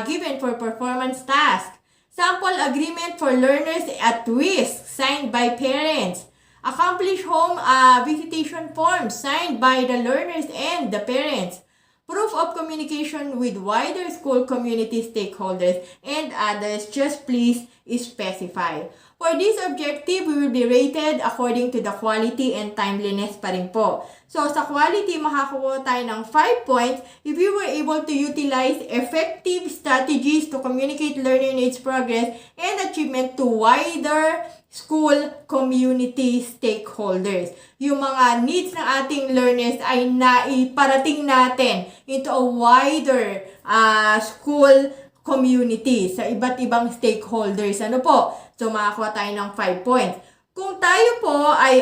given for performance task, sample agreement for learners at risk signed by parents, accomplished home visitation forms signed by the learners and the parents, proof of communication with wider school community stakeholders, and others. Just please specify. For this objective, we will be rated according to the quality and timeliness pa rin po. So, sa quality, makakuha tayo ng 5 points if you were able to utilize effective strategies to communicate learner needs, progress, and achievement to wider school community stakeholders. Yung mga needs ng ating learners ay naiparating natin into a wider school community sa iba't ibang stakeholders. Ano po? So, makakuha tayo ng 5 points. Kung tayo po ay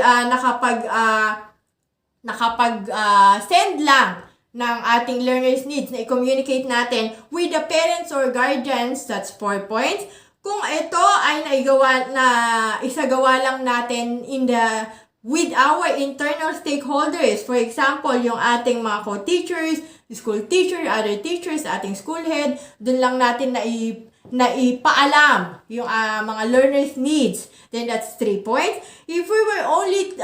nakapag-send lang ng ating learners' needs na i-communicate natin with the parents or guardians, that's 4 points. Kung ito ay isagawa lang natin with our internal stakeholders, for example, yung ating mga co-teachers, school teacher, other teachers, ating school head, dun lang natin naipaalam yung mga learners' needs, then that's 3 points. If we were only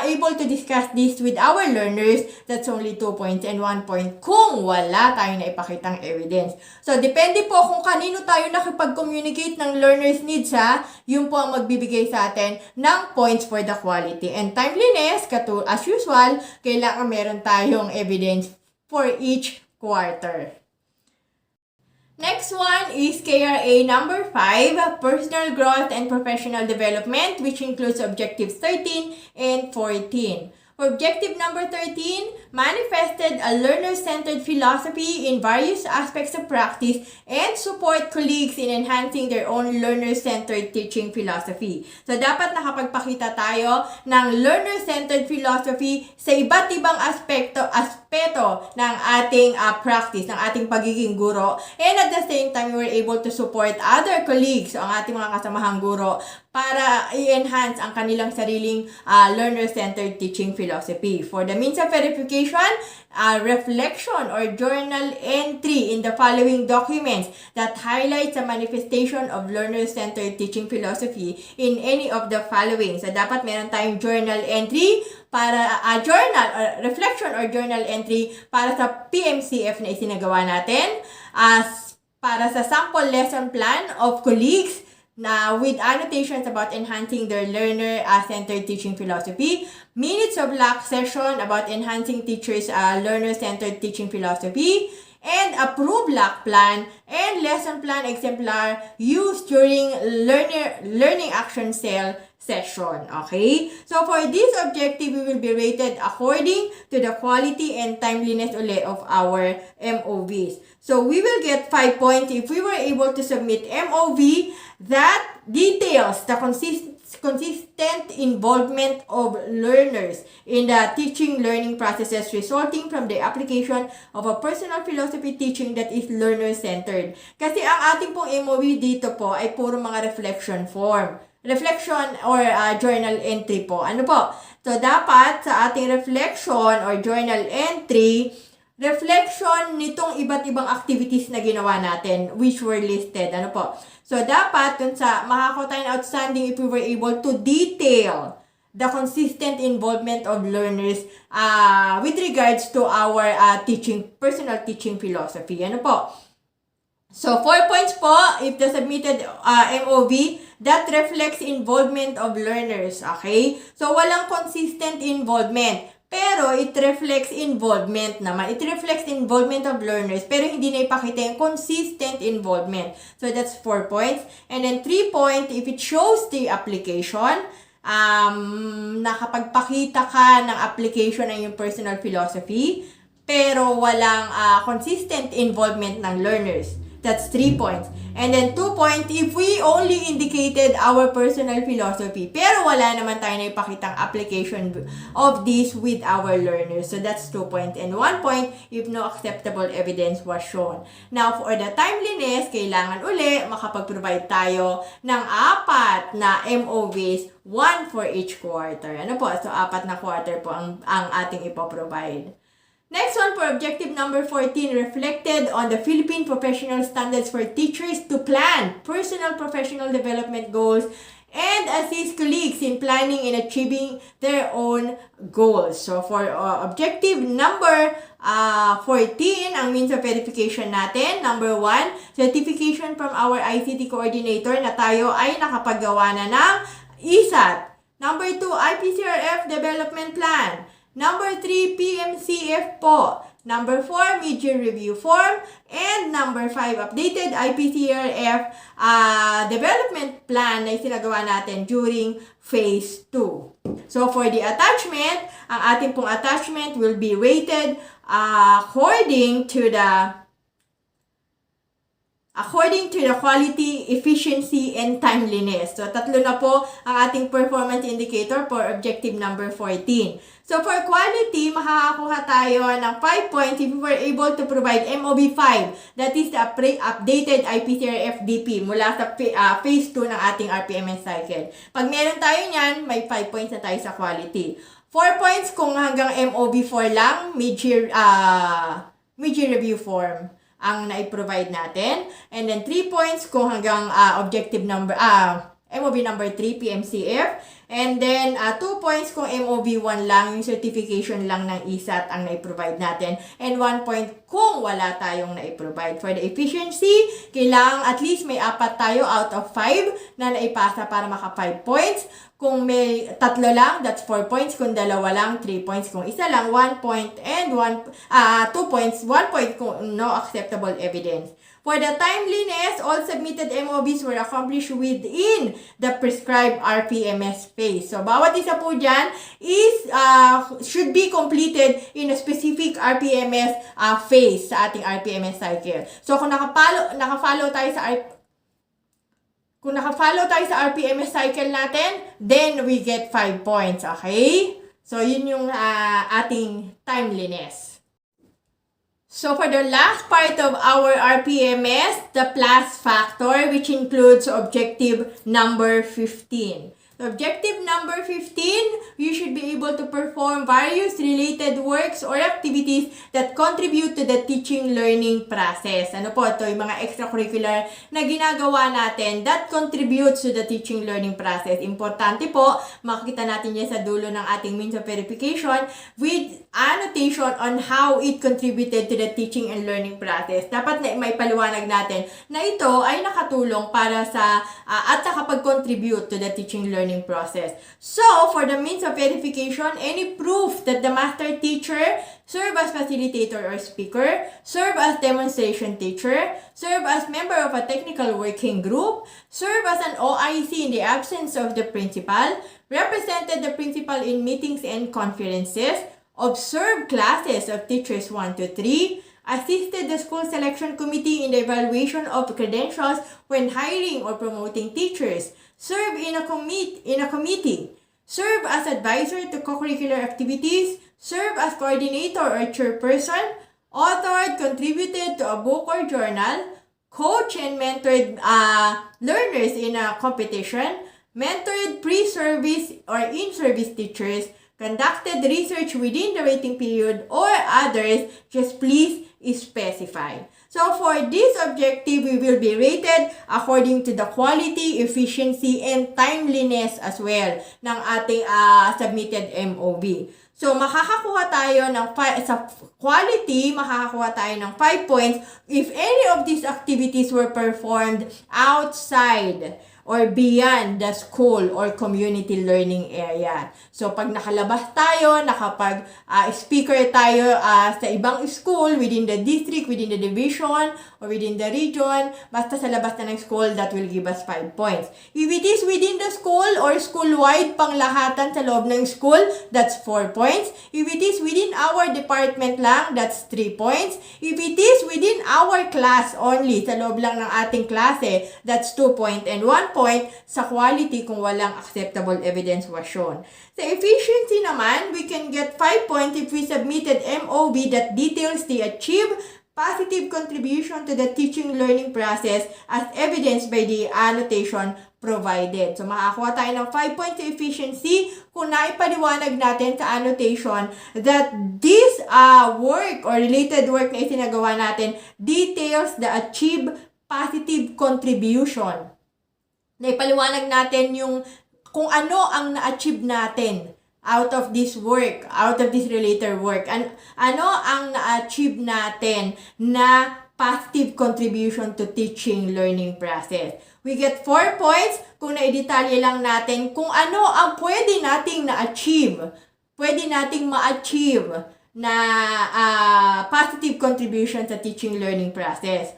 able to discuss this with our learners, that's only 2 points and 1 point kung wala tayong naipakitang evidence. So, depende po kung kanino tayo nakipag-communicate ng learners' needs, yun po ang magbibigay sa atin ng points for the quality. And timeliness, as usual, kailangan meron tayong evidence for each quarter. Next one is KRA number 5, Personal Growth and Professional Development, which includes objectives 13 and 14. For objective number 13, manifested a learner-centered philosophy in various aspects of practice and support colleagues in enhancing their own learner-centered teaching philosophy. So, dapat nakapagpakita tayo ng learner-centered philosophy sa iba't ibang aspeto ng ating practice, ng ating pagiging guro. And at the same time, we were able to support other colleagues, ang ating mga kasamahang guro, para i-enhance ang kanilang sariling learner-centered teaching philosophy. For the means of verification, reflection or journal entry in the following documents that highlights the manifestation of learner-centered teaching philosophy in any of the following. So, dapat meron tayong journal entry para reflection or journal entry para sa PMCF na isinagawa natin, para sa sample lesson plan of colleagues, with annotations about enhancing their learner-centered teaching philosophy, minutes of block session about enhancing teachers' learner-centered teaching philosophy, and approved block plan and lesson plan exemplar used during learning action cell session. Okay? So for this objective, we will be rated according to the quality and timeliness ulit of our MOVs. So we will get 5 points if we were able to submit MOV that details the consistent involvement of learners in the teaching learning processes resulting from the application of a personal philosophy teaching that is learner-centered. Kasi ang ating pong MOV dito po ay puro mga reflection form. Reflection or journal entry po. Ano po? So, dapat sa ating reflection or journal entry, reflection nitong iba't ibang activities na ginawa natin which were listed. Ano po? So, dapat dun sa makakuha tayo ng outstanding if we were able to detail the consistent involvement of learners with regards to our personal teaching philosophy. Ano po? So, 4 points po if the submitted MOV that reflects involvement of learners. Okay? So, walang consistent involvement. Pero, it reflects involvement naman. It reflects involvement of learners. Pero, hindi na ipakita yung consistent involvement. So, that's 4 points. And then, 3 points if it shows the application. Nakapagpakita ka ng application ng yung personal philosophy. Pero, walang consistent involvement ng learners. That's 3 points. And then 2 points if we only indicated our personal philosophy. Pero wala naman tayo na ipakitang application of this with our learners. So that's 2 points. And 1 point if no acceptable evidence was shown. Now for the timeliness, kailangan uli makapag-provide tayo ng 4 na MOVs, 1 for each quarter. Ano po? So 4 na quarter po ang ating ipoprovide. Next one for objective number 14, reflected on the Philippine professional standards for teachers to plan personal professional development goals and assist colleagues in planning and achieving their own goals. So for objective number 14, ang means of verification natin, number 1, certification from our ICT coordinator na tayo ay nakapagawa na ng ISAT. Number 2, IPCRF development plan. Number 3, PMCF po. Number 4, mid-year review form. And number 5, updated IPCRF development plan na isinagawa natin during phase 2. So, for the attachment, ang ating pong attachment will be weighted according to the quality, efficiency, and timeliness. So, 3 na po ang ating performance indicator for objective number 14. So, for quality, makakakuha tayo ng 5 points if we were able to provide MOB5. That is the updated IPCRF-DP mula sa phase 2 ng ating RPMS cycle. Pag meron tayo niyan, may 5 points na tayo sa quality. 4 points kung hanggang MOB4 lang, mid-year review form ang na-provide natin. And then 3 points kung hanggang objective number, MOB number 3, PMCF. And then 2 points kung MOB1 lang, yung certification lang ng ISAT ang na-provide natin. And 1 point kung wala tayong na-provide. For the efficiency, kailangan at least may 4 tayo out of 5 na naipasa para maka 5 points. Kung may 3 lang, that's 4 points. Kung 2 lang, 3 points. Kung 1 lang, 1 point. And 2 points, 1 point kung no acceptable evidence. For the timeliness, all submitted MOBs were accomplished within the prescribed RPMS phase. So, bawat isa po dyan is, should be completed in a specific RPMS phase sa ating RPMS cycle. So, kung naka-follow tayo sa RPMS cycle natin, then we get 5 points, okay? So, yun yung ating timeliness. So, for the last part of our RPMS, the plus factor, which includes objective number 15. Objective number 15, you should be able to perform various related works or activities that contribute to the teaching-learning process. Ano po, ito yung mga extracurricular na ginagawa natin that contributes to the teaching-learning process. Importante po, makikita natin yan sa dulo ng ating means of verification with annotation on how it contributed to the teaching and learning process. Dapat na may paliwanag natin na ito ay nakatulong para sa at nakapag-contribute to the teaching-learning process. So, for the means of verification, any proof that the master teacher serve as facilitator or speaker, serve as demonstration teacher, serve as member of a technical working group, serve as an OIC in the absence of the principal, represented the principal in meetings and conferences, observed classes of teachers 1 to 3, assisted the school selection committee in the evaluation of credentials when hiring or promoting teachers, serve in a committee, serve as advisor to co-curricular activities, serve as coordinator or chairperson, authored, contributed to a book or journal, coach and mentored learners in a competition, mentored pre-service or in-service teachers, conducted research within the rating period or others, just please specify. So for this objective, we will be rated according to the quality, efficiency, and timeliness as well ng ating submitted MOV. So makakakuha tayo ng sa quality, makakakuha tayo ng 5 points if any of these activities were performed outside or beyond the school or community learning area. So, pag nakalabas tayo, speaker tayo sa ibang school, within the district, within the division, or within the region, basta sa labas na ng school, that will give us 5 points. If it is within the school or school-wide panglahatan sa loob ng school, that's 4 points. If it is within our department lang, that's 3 points. If it is within our class only, sa loob lang ng ating klase, that's 2 points and 1 point sa quality kung walang acceptable evidence was shown. Sa efficiency naman, we can get 5 points if we submitted MOB that details the achieved positive contribution to the teaching-learning process as evidenced by the annotation provided. So, makakuha tayo ng 5 points sa efficiency kung naipaliwanag natin sa annotation that this work or related work na isinagawa natin details the achieved positive contribution. Naipaliwanag natin yung kung ano ang na-achieve natin out of this work, out of this related work. Ano ang na-achieve natin na positive contribution to teaching learning process. We get 4 points kung naidetalye lang natin kung ano ang pwede nating na-achieve. Pwede nating ma-achieve na positive contribution sa teaching learning process.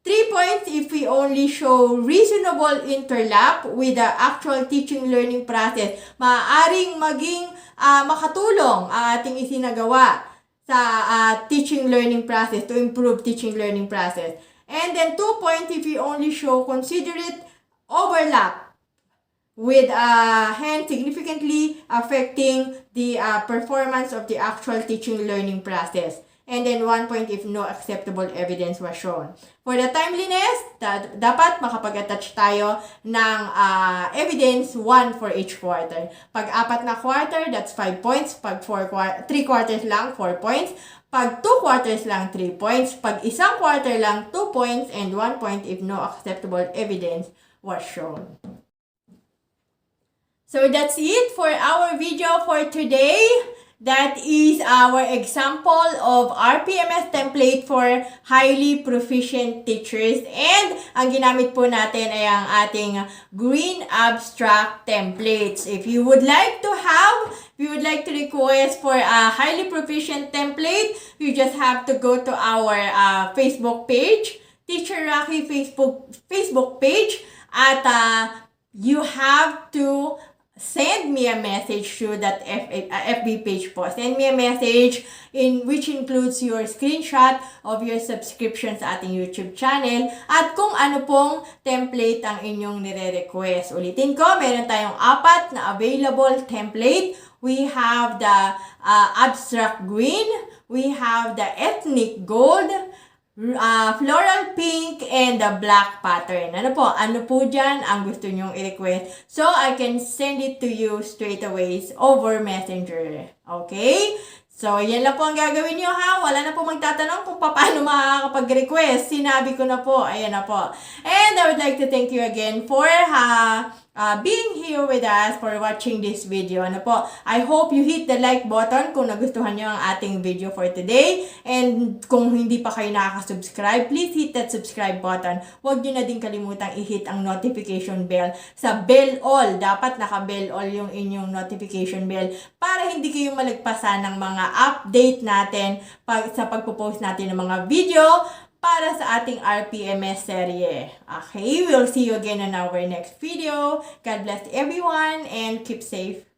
3 points if we only show reasonable interlap with the actual teaching learning process. Maaaring maging makatulong ang ating isinagawa sa teaching learning process to improve teaching learning process. And then 2 points if we only show considerate overlap with hence significantly affecting the performance of the actual teaching learning process. And then 1 point if no acceptable evidence was shown. For the timeliness, dapat makapag-attach tayo ng evidence 1 for each quarter. Pag 4 na quarter, that's 5 points. Pag 3 quarters lang, 4 points. Pag 2 quarters lang, 3 points. Pag 1 quarter lang, 2 points. And 1 point if no acceptable evidence was shown. So that's it for our video for today. That is our example of RPMS template for highly proficient teachers. And ang ginamit po natin ay ang ating green abstract templates. If you would like to request for a highly proficient template, you just have to go to our Facebook page, Teacher Rocky Facebook page, at you have to send me a message through that FB page po. Send me a message which includes your screenshot of your subscription sa ating YouTube channel at kung ano pong template ang inyong nire-request. Ulitin ko, meron tayong 4 na available template. We have the abstract green, we have the ethnic gold, floral pink, and the black pattern. Ano po dyan ang gusto nyong i-request? So, I can send it to you straight away over Messenger. Okay? So, yan lang po ang gagawin nyo ha. Wala na po magtatanong kung paano makakapag-request. Sinabi ko na po. Ayan na po. And I would like to thank you again for being here with us, for watching this video. I hope you hit the like button kung nagustuhan nyo ang ating video for today. And kung hindi pa kayo nakaka-subscribe, please hit that subscribe button. Huwag nyo na din kalimutang i-hit ang notification bell sa bell all. Dapat naka-bell all yung inyong notification bell para hindi kayo malagpasan ng mga update natin sa pagpo-post natin ng mga video para sa ating RPMS serye. Okay, we'll see you again in our next video. God bless everyone and keep safe.